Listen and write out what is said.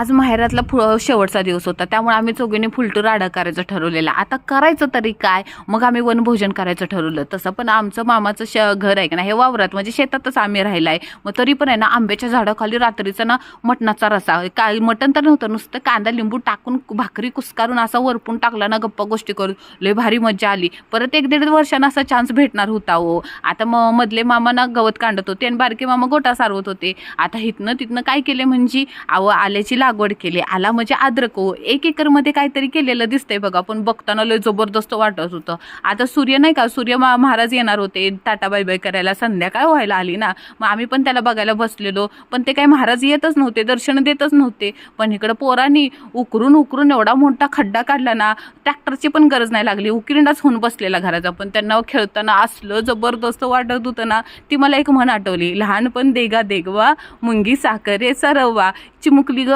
आज माहेरातला शेवटचा दिवस होता, त्यामुळे आम्ही चौघींनी फुलटूर राडा करायचं ठरवलेलं. आता करायचं तरी काय, मग आम्ही वनभोजन करायचं ठरवलं. तसं पण आमचं मामाचं घर आहे का ना हे वावरात, म्हणजे शेतातच आम्ही राहिलाय. मग तरी पण आहे ना आंब्याच्या झाडाखाली रात्रीचा ना मटणाचा रसा, काय मटण तर नव्हतं, नुसतं कांदा लिंबू टाकून भाकरी कुस्कारून असा वरपून टाकला ना, गप्पा गोष्टी करून लय भारी मज्जा आली. परत 1-1.5 वर्षांना असा चान्स भेटणार होता हो. आता मधले मामा ना गवत कांडत होते आणि बारके मामा गोटा सारवत होते. आता हिथनं तिथनं काय केले म्हणजे आल्याची लागवड केली. आला म्हणजे अद्रक 1 एकरमध्ये काहीतरी केलेलं दिसतंय बघा, पण बघताना लय जबरदस्त वाटत होतं. आता सूर्य नाही का, सूर्य महाराज येणार होते टाटा बाय बाय करायला, संध्याकाळ व्हायला आली ना. मग आम्ही पण त्याला बघायला बसलेलो, पण ते काही महाराज येतच नव्हते, दर्शन देतच नव्हते. पण इकडं पोरांनी उकरून एवढा मोठा खड्डा काढला ना, ट्रॅक्टरची पण गरज नाही लागली. उकिरंडाच होऊन बसलेला घराचा. पण त्यांना खेळताना असलं जबरदस्त वाटत होतं ना. ती मला एक म्हण आठवली, लहानपण देगा देगवा, मुंगी साखरेचा रवा, चिमुकली ग